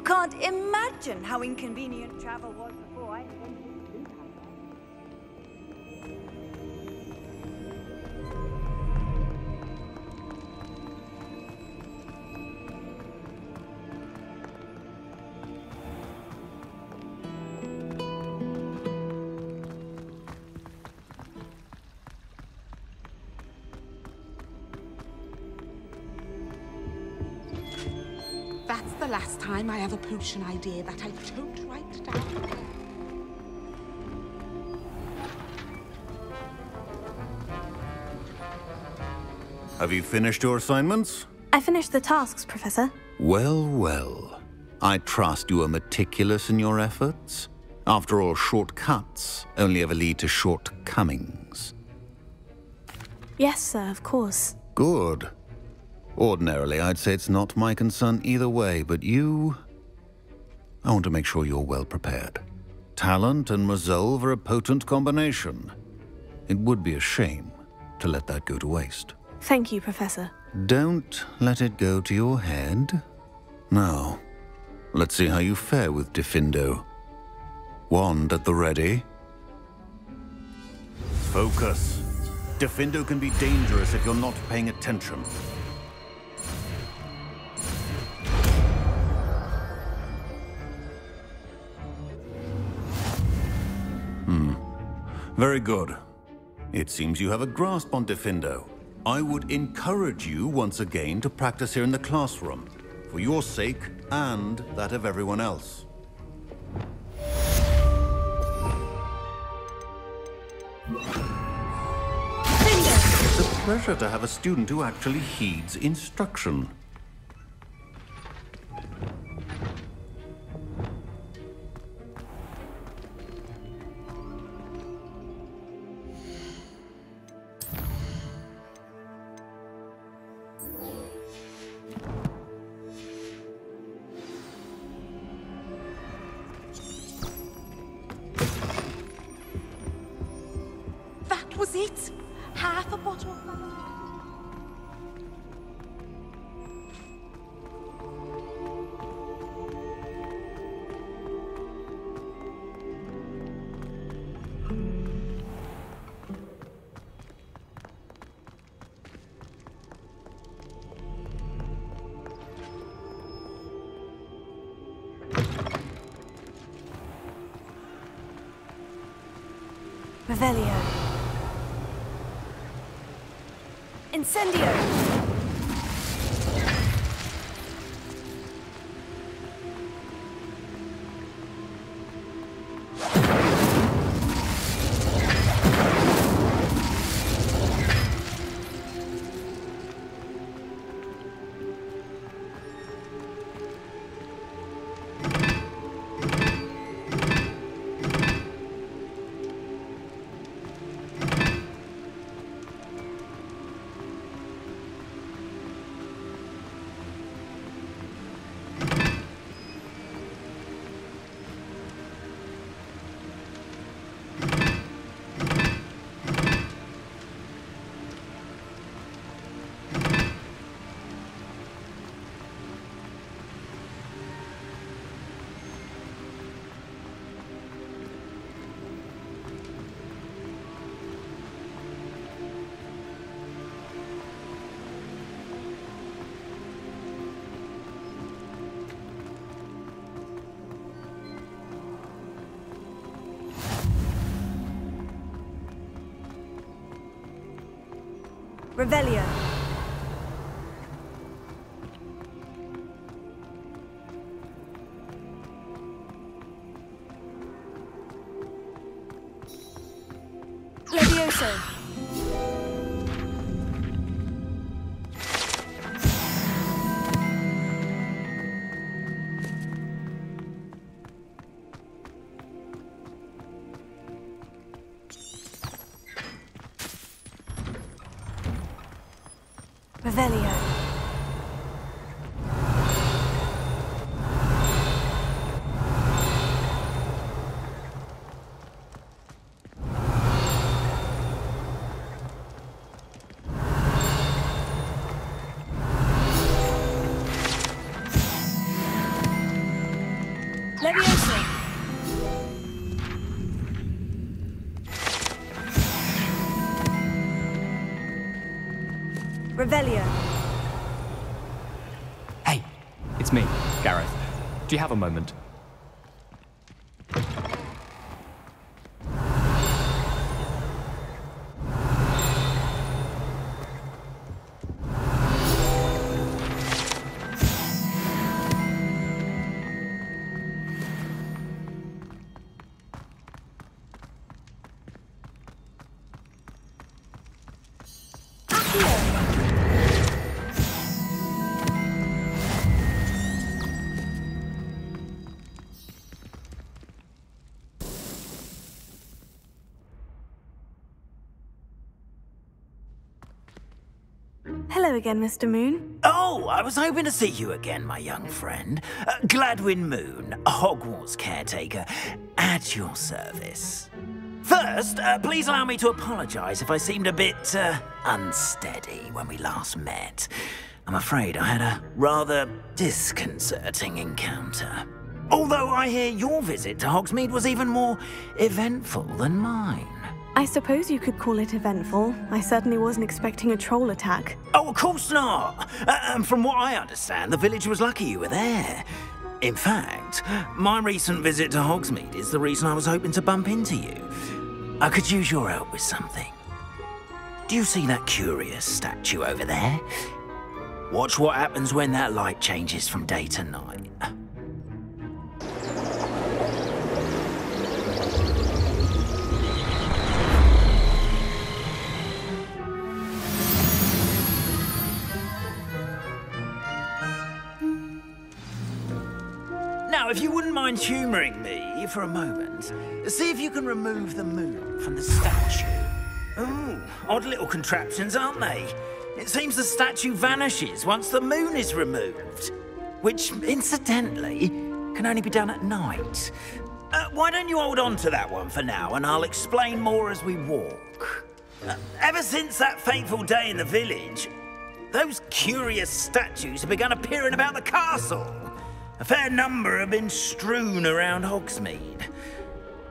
You can't imagine how inconvenient travel was before I invented it. That's the last time I have a potion idea that I don't write down. Have you finished your assignments? I finished the tasks, Professor. Well, well. I trust you are meticulous in your efforts. After all, shortcuts only ever lead to shortcomings. Yes, sir, of course. Good. Ordinarily, I'd say it's not my concern either way, but you... I want to make sure you're well prepared. Talent and resolve are a potent combination. It would be a shame to let that go to waste. Thank you, Professor. Don't let it go to your head. Now, let's see how you fare with Diffindo. Wand at the ready. Focus. Diffindo can be dangerous if you're not paying attention. Very good. It seems you have a grasp on Diffindo. I would encourage you once again to practice here in the classroom, for your sake and that of everyone else. It's a pleasure to have a student who actually heeds instruction. That was it! Half a bottle of that. Revelio. Incendio. Revelio. Levioso. Revelio. Revelio. Hey, it's me, Gareth. Do you have a moment? Hello again, Mr. Moon. Oh, I was hoping to see you again, my young friend. Gladwin Moon, Hogwarts caretaker, at your service. First, please allow me to apologise if I seemed a bit unsteady when we last met. I'm afraid I had a rather disconcerting encounter. Although I hear your visit to Hogsmeade was even more eventful than mine. I suppose you could call it eventful. I certainly wasn't expecting a troll attack. Oh, of course not. And from what I understand, the village was lucky you were there. In fact, my recent visit to Hogsmeade is the reason I was hoping to bump into you. I could use your help with something. Do you see that curious statue over there? Watch what happens when that light changes from day to night. Now, if you wouldn't mind humouring me for a moment, see if you can remove the moon from the statue. Ooh, odd little contraptions, aren't they? It seems the statue vanishes once the moon is removed, which, incidentally, can only be done at night. Why don't you hold on to that one for now, and I'll explain more as we walk. Ever since that fateful day in the village, those curious statues have begun appearing about the castle. A fair number have been strewn around Hogsmeade.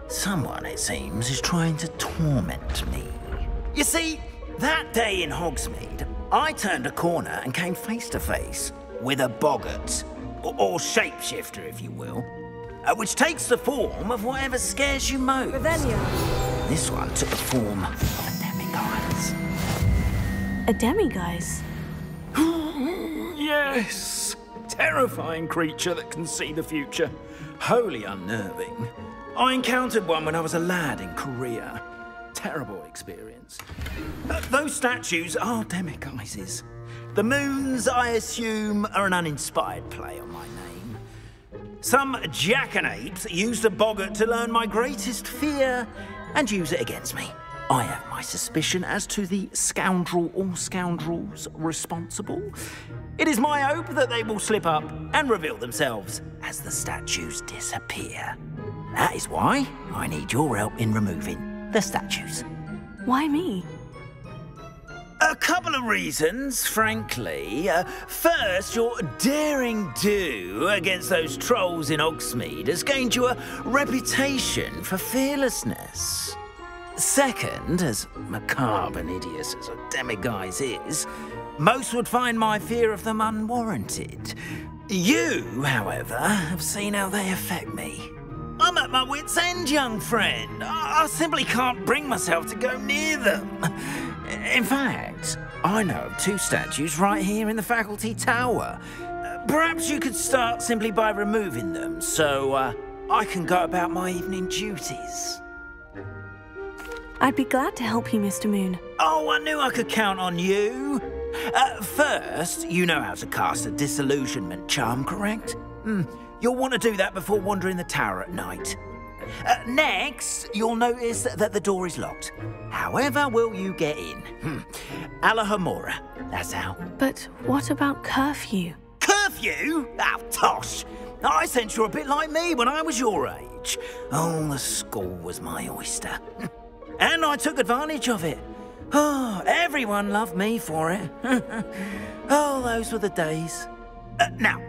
Someone, it seems, is trying to torment me. You see, that day in Hogsmeade, I turned a corner and came face to face with a boggart, or shapeshifter, if you will, which takes the form of whatever scares you most. Revelio. This one took the form of a demiguise. A demiguise? Yes! Terrifying creature that can see the future. Wholly unnerving. I encountered one when I was a lad in Korea. Terrible experience. Those statues are demiguises. The moons, I assume, are an uninspired play on my name. Some jackanapes used a boggart to learn my greatest fear and use it against me. I have my suspicion as to the scoundrel or scoundrels responsible. It is my hope that they will slip up and reveal themselves as the statues disappear. That is why I need your help in removing the statues. Why me? A couple of reasons, frankly. First, your daring do against those trolls in Hogsmeade has gained you a reputation for fearlessness. Second, as macabre and hideous as a demiguise is, most would find my fear of them unwarranted. You, however, have seen how they affect me. I'm at my wit's end, young friend. I simply can't bring myself to go near them. In fact, I know of two statues right here in the faculty tower. Perhaps you could start simply by removing them, so I can go about my evening duties. I'd be glad to help you, Mr. Moon. Oh, I knew I could count on you. First, you know how to cast a disillusionment charm, correct? You'll want to do that before wandering the tower at night. Next, you'll notice that the door is locked. However will you get in? Alahomora, that's how. But what about curfew? Curfew? Oh, tosh. I sense you're a bit like me when I was your age. Oh, the school was my oyster. And I took advantage of it. Oh, everyone loved me for it. Oh, those were the days. Now,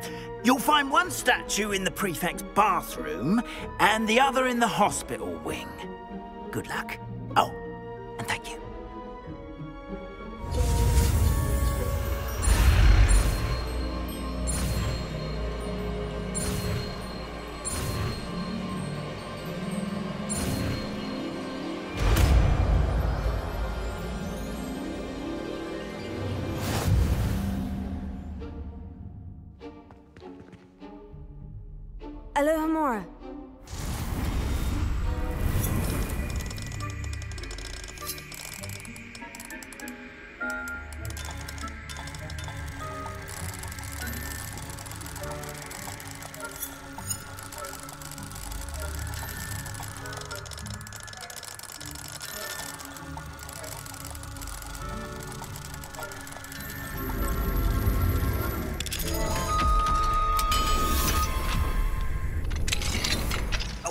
you'll find one statue in the prefect's bathroom and the other in the hospital wing. Good luck. Oh, and thank you. Alohomora.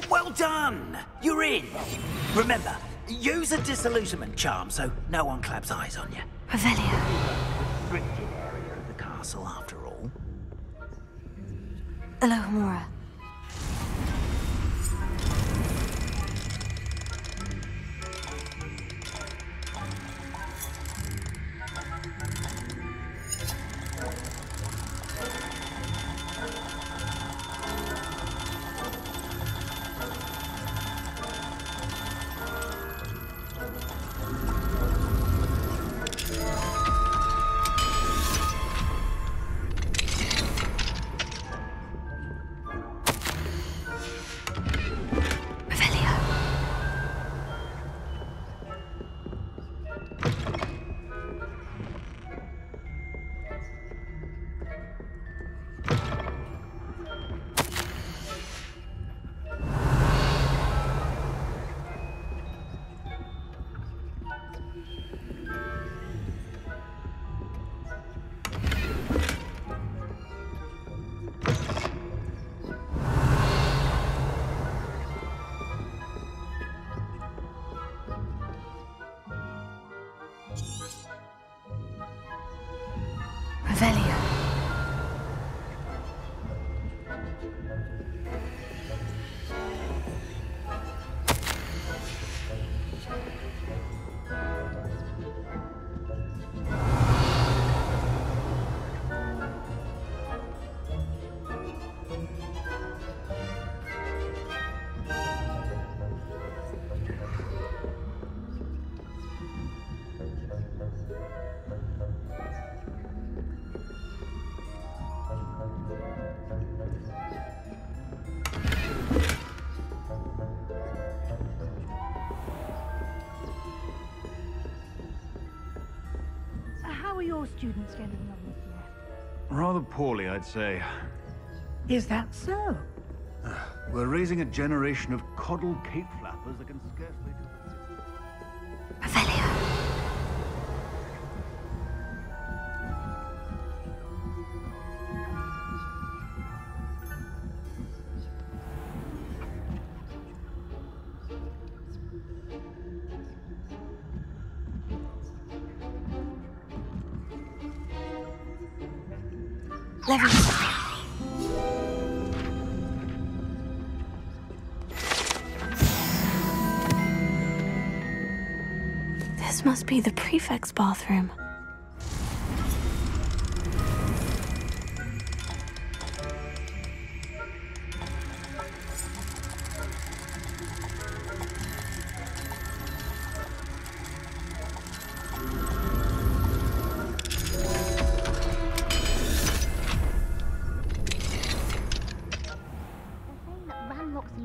Well done! You're in! Remember, use a disillusionment charm so no one claps eyes on you. Revelio. Restricted area of the castle, after all. Alohomora. Revelio. How are your students getting on this year? Rather poorly, I'd say. Is that so? We're raising a generation of coddled cape flappers that can scarcely do Revelio. Leviosa. This must be the prefect's bathroom.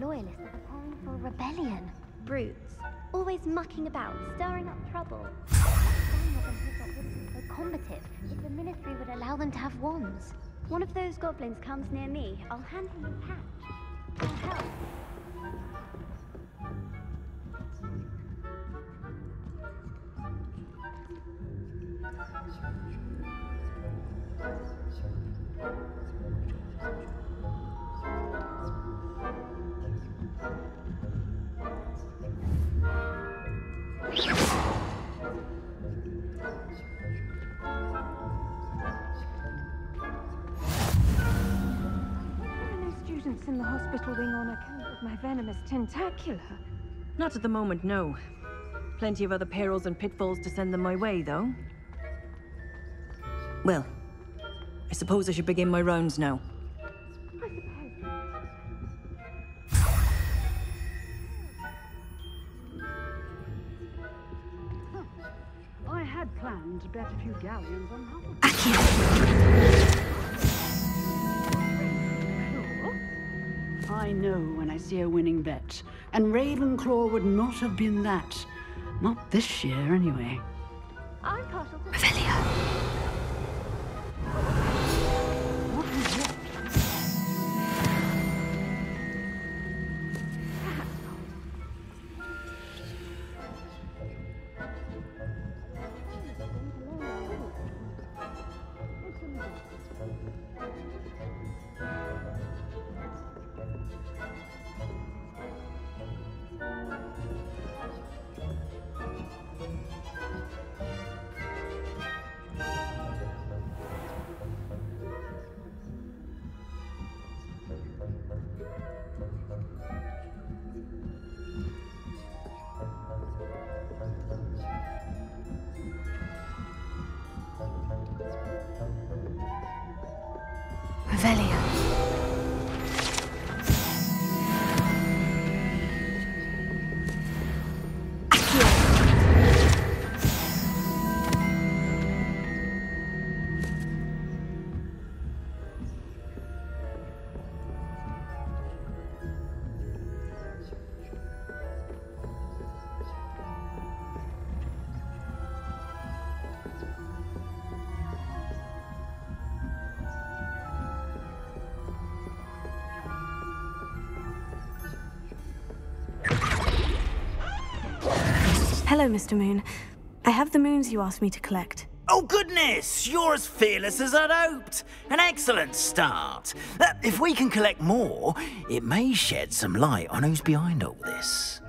Loyalists are preparing for a rebellion. Brutes. Always mucking about, stirring up trouble. Daniel and his lot wouldn't be so combative if the Ministry would allow them to have wands. One of those goblins comes near me, I'll hand him a patch. I'll help. Students in the hospital wing on account of my venomous tentacular. Not at the moment, no. Plenty of other perils and pitfalls to send them my way, though. Well, I suppose I should begin my rounds now. I had planned to bet a few galleons on Hogwarts. I know when I see a winning bet. And Ravenclaw would not have been that. Not this year, anyway. I'm partial to... Revelio. What was that? Revelio. Hello, Mr. Moon. I have the moons you asked me to collect. Oh, goodness! You're as fearless as I'd hoped. An excellent start. If we can collect more, it may shed some light on who's behind all this.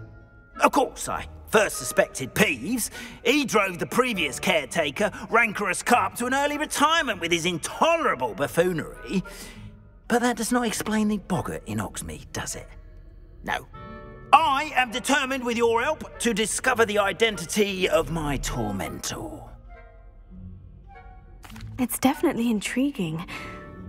Of course, I first suspected Peeves. He drove the previous caretaker, Rancorous Carp, to an early retirement with his intolerable buffoonery. But that does not explain the boggart in Hogsmeade, does it? No. I am determined, with your help, to discover the identity of my tormentor. It's definitely intriguing.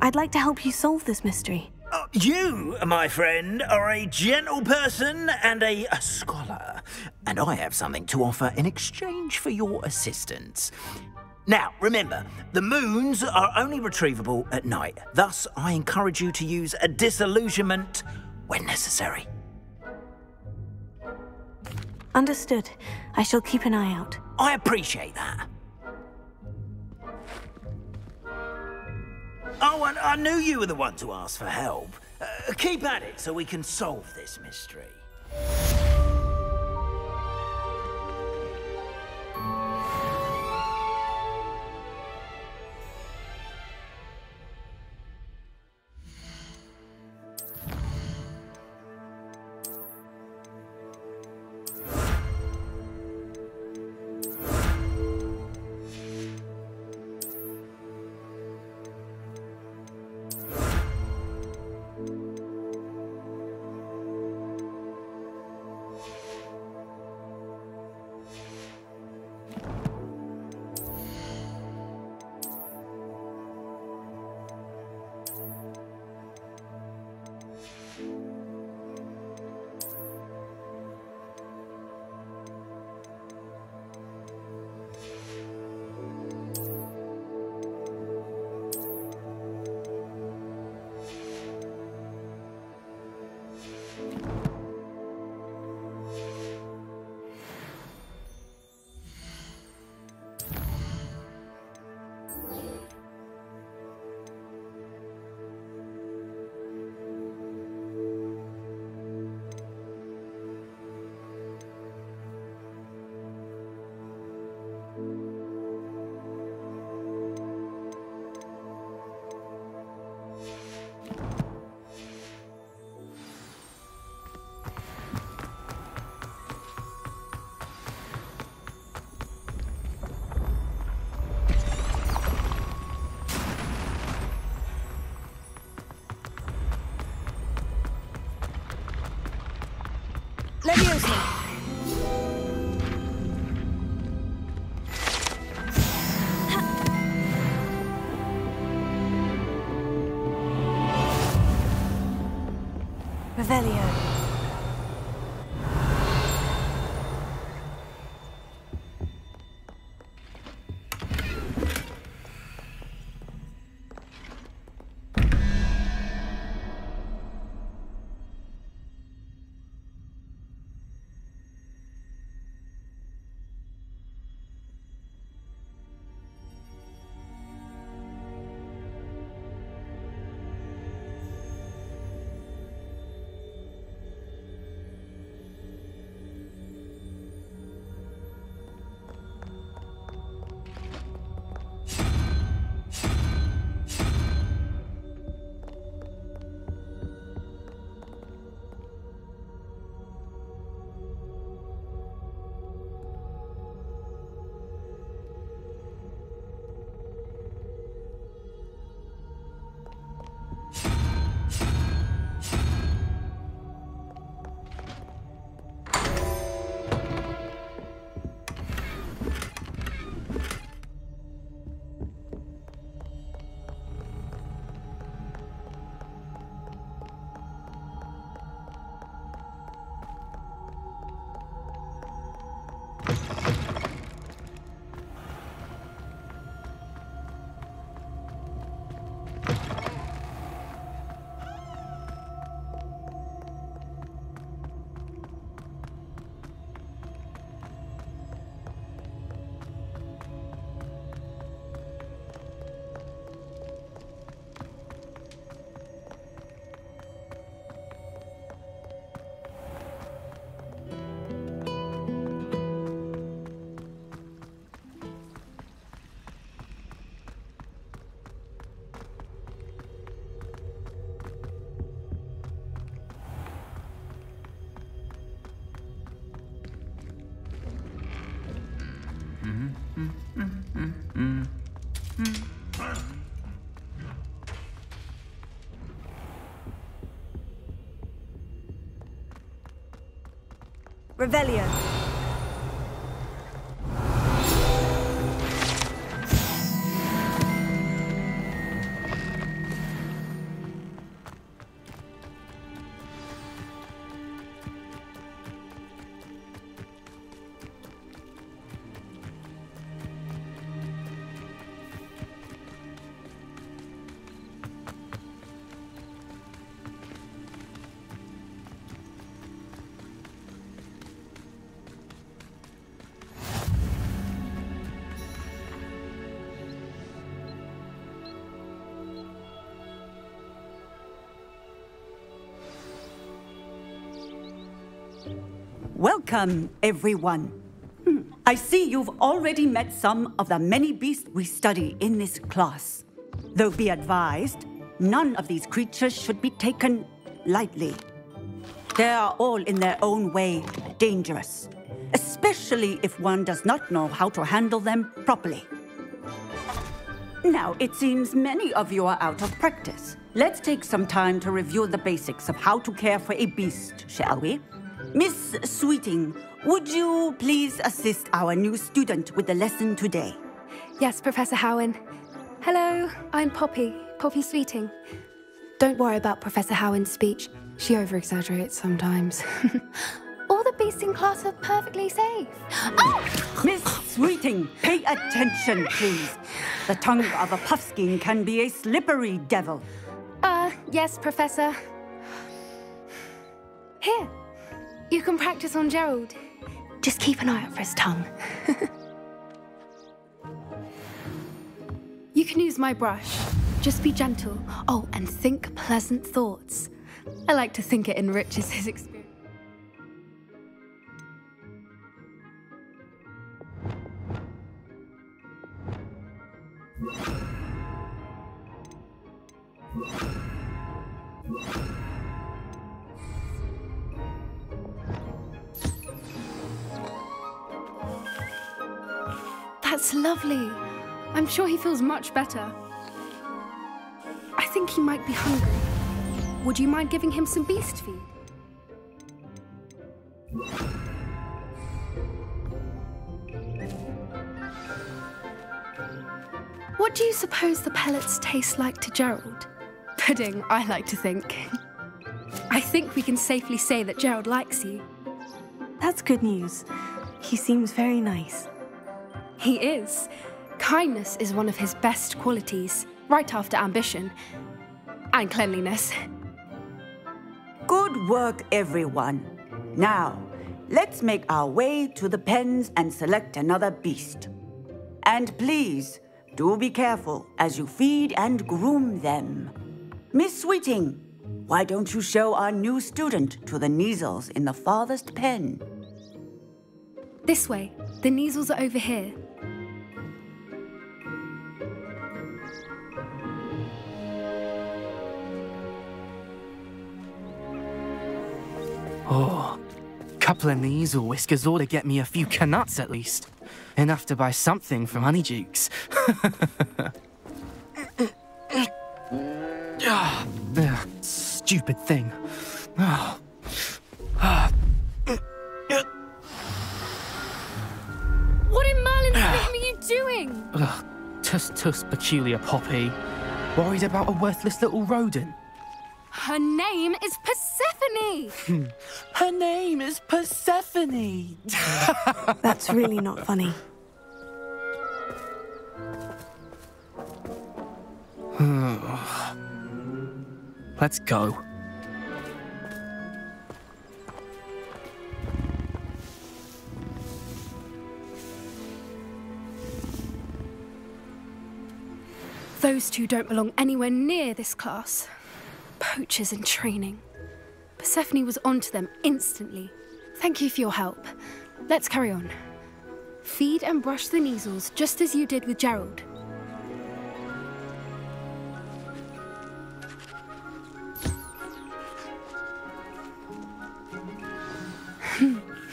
I'd like to help you solve this mystery. You, my friend, are a gentle person and a scholar, and I have something to offer in exchange for your assistance. Now, remember, the moons are only retrievable at night. Thus, I encourage you to use a disillusionment when necessary. Understood. I shall keep an eye out. I appreciate that. Oh, and I knew you were the one to ask for help. Keep at it so we can solve this mystery. Leviosa! Revelio. Revelio. Welcome, everyone. I see you've already met some of the many beasts we study in this class. Though be advised, none of these creatures should be taken lightly. They are all in their own way dangerous, especially if one does not know how to handle them properly. Now, it seems many of you are out of practice. Let's take some time to review the basics of how to care for a beast, shall we? Miss Sweeting, would you please assist our new student with the lesson today? Yes, Professor Howen. Hello, I'm Poppy Sweeting. Don't worry about Professor Howen's speech. She over-exaggerates sometimes. All the beasts in class are perfectly safe. Oh! Miss Sweeting, pay attention, please. The tongue of a puffskein can be a slippery devil. Yes, Professor. Here. You can practice on Gerald. Just keep an eye out for his tongue. You can use my brush. Just be gentle. Oh, and think pleasant thoughts. I like to think it enriches his experience. That's lovely. I'm sure he feels much better. I think he might be hungry. Would you mind giving him some beast feed? What do you suppose the pellets taste like to Gerald? Pudding, I like to think. I think we can safely say that Gerald likes you. That's good news. He seems very nice. He is. Kindness is one of his best qualities, right after ambition. And cleanliness. Good work, everyone. Now, let's make our way to the pens and select another beast. And please, do be careful as you feed and groom them. Miss Sweeting, why don't you show our new student to the Kneazles in the farthest pen? This way. The Kneazles are over here. Oh, couple of Kneazle whiskers ought to get me a few canuts at least. Enough to buy something from Honeydukes. Stupid thing. What in Merlin's name are you doing? Tuss, peculiar Poppy. Worried about a worthless little rodent. Her name is Persephone! Her name is Persephone! That's really not funny. Let's go. Those two don't belong anywhere near this class. Poachers in training. Persephone was onto them instantly. Thank you for your help. Let's carry on. Feed and brush the measles just as you did with Gerald.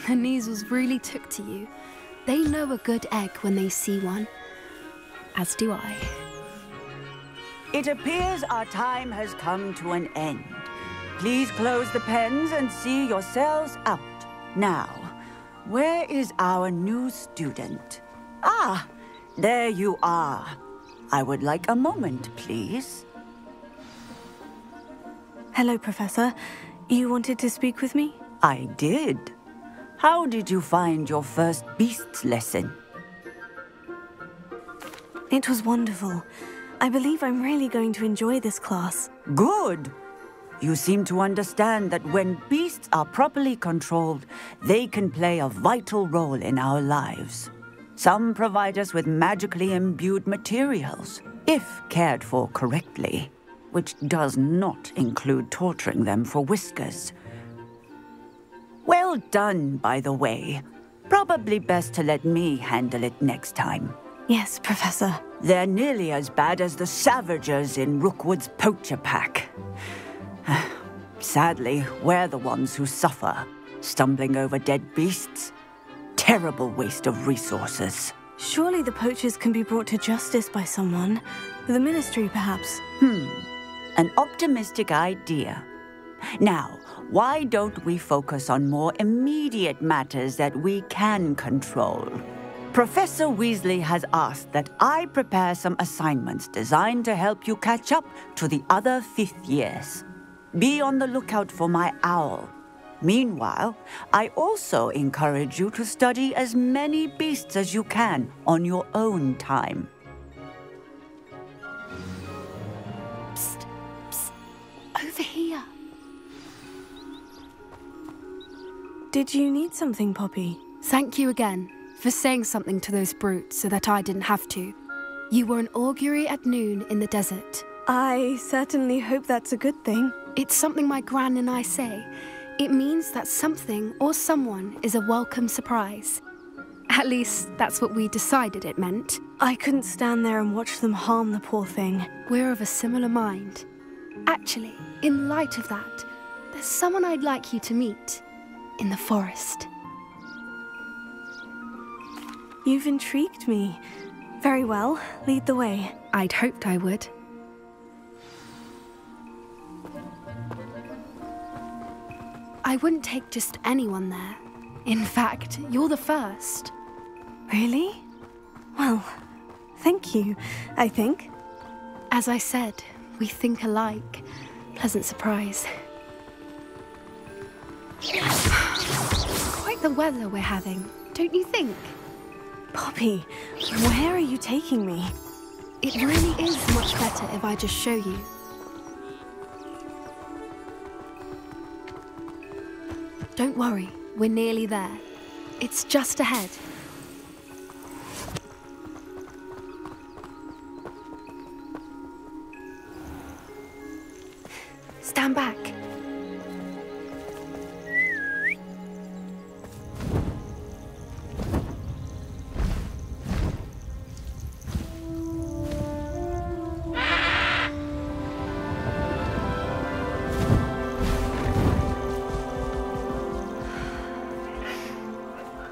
The measles really took to you. They know a good egg when they see one. As do I. It appears our time has come to an end. Please close the pens and see yourselves out. Now, where is our new student? Ah, there you are. I would like a moment, please. Hello, Professor. You wanted to speak with me? I did. How did you find your first beasts lesson? It was wonderful. I believe I'm really going to enjoy this class. Good. You seem to understand that when beasts are properly controlled, they can play a vital role in our lives. Some provide us with magically imbued materials, if cared for correctly, which does not include torturing them for whiskers. Well done, by the way. Probably best to let me handle it next time. Yes, Professor. They're nearly as bad as the Savagers in Rookwood's poacher pack. Sadly, we're the ones who suffer, stumbling over dead beasts. Terrible waste of resources. Surely the poachers can be brought to justice by someone. The Ministry, perhaps. An optimistic idea. Now, why don't we focus on more immediate matters that we can control? Professor Weasley has asked that I prepare some assignments designed to help you catch up to the other 5th years. Be on the lookout for my owl. Meanwhile, I also encourage you to study as many beasts as you can on your own time. Psst, psst, over here. Did you need something, Poppy? Thank you again for saying something to those brutes so that I didn't have to. You were an augury at noon in the desert. I certainly hope that's a good thing. It's something my gran and I say. It means that something or someone is a welcome surprise. At least, that's what we decided it meant. I couldn't stand there and watch them harm the poor thing. We're of a similar mind. Actually, in light of that, there's someone I'd like you to meet in the forest. You've intrigued me. Very well, lead the way. I'd hoped I would. I wouldn't take just anyone there. In fact, you're the first. Really? Well, thank you, I think. As I said, we think alike. Pleasant surprise. Quite the weather we're having, don't you think? Poppy, where are you taking me? It really is much better if I just show you. Don't worry, we're nearly there. It's just ahead. Stand back.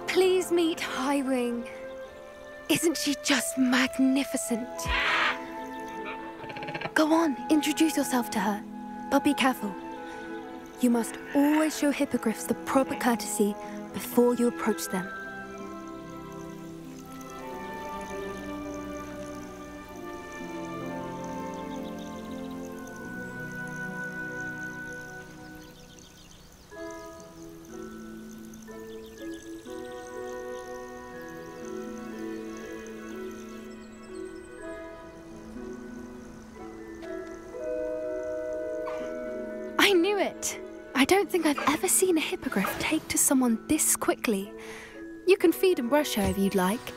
Please meet Highwing. Isn't she just magnificent? Go on, introduce yourself to her. But be careful. You must always show hippogriffs the proper courtesy before you approach them. I don't think I've ever seen a hippogriff take to someone this quickly. You can feed and brush her if you'd like.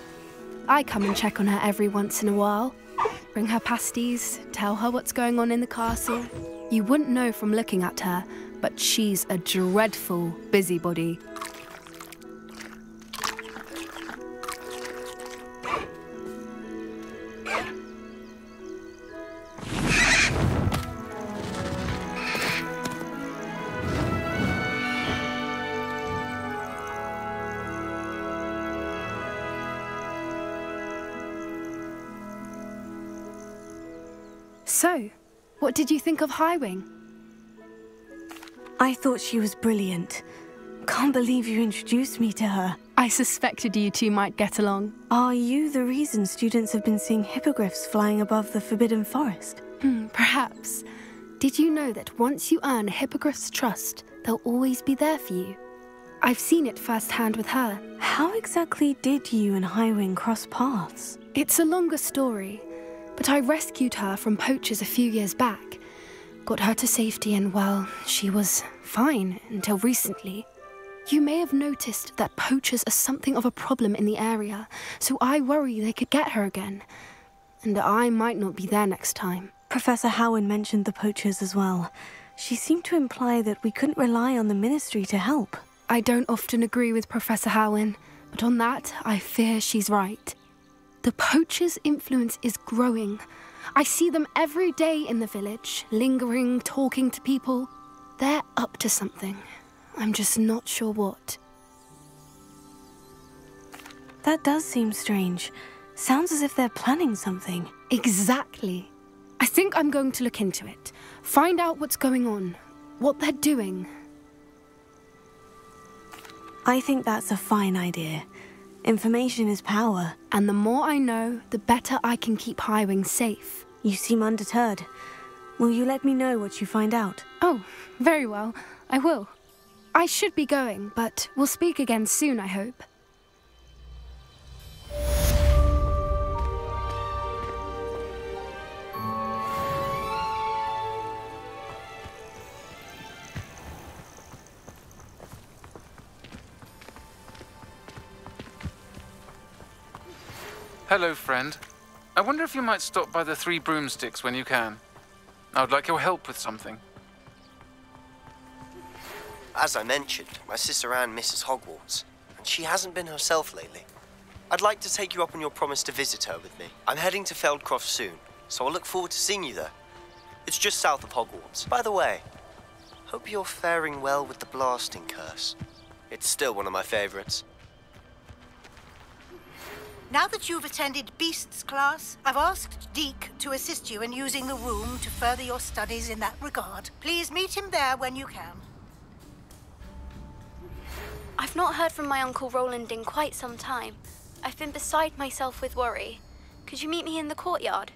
I come and check on her every once in a while. Bring her pasties, tell her what's going on in the castle. You wouldn't know from looking at her, but she's a dreadful busybody. So, what did you think of Highwing? I thought she was brilliant. Can't believe you introduced me to her. I suspected you two might get along. Are you the reason students have been seeing hippogriffs flying above the Forbidden Forest? Perhaps. Did you know that once you earn a hippogriff's trust, they'll always be there for you? I've seen it firsthand with her. How exactly did you and Highwing cross paths? It's a longer story, but I rescued her from poachers a few years back. Got her to safety and, well, she was fine until recently. You may have noticed that poachers are something of a problem in the area, so I worry they could get her again. And I might not be there next time. Professor Howin mentioned the poachers as well. She seemed to imply that we couldn't rely on the Ministry to help. I don't often agree with Professor Howin, but on that, I fear she's right. The poachers' influence is growing. I see them every day in the village, lingering, talking to people. They're up to something. I'm just not sure what. That does seem strange. Sounds as if they're planning something. Exactly. I think I'm going to look into it. Find out what's going on, what they're doing. I think that's a fine idea. Information is power. And the more I know, the better I can keep Highwing safe. You seem undeterred. Will you let me know what you find out? Oh, very well. I will. I should be going, but we'll speak again soon, I hope. Hello, friend. I wonder if you might stop by the Three Broomsticks when you can. I would like your help with something. As I mentioned, my sister Anne misses Hogwarts, and she hasn't been herself lately. I'd like to take you up on your promise to visit her with me. I'm heading to Feldcroft soon, so I'll look forward to seeing you there. It's just south of Hogwarts. By the way, hope you're faring well with the blasting curse. It's still one of my favorites. Now that you've attended Beasts class, I've asked Deke to assist you in using the room to further your studies in that regard. Please meet him there when you can. I've not heard from my Uncle Roland in quite some time. I've been beside myself with worry. Could you meet me in the courtyard?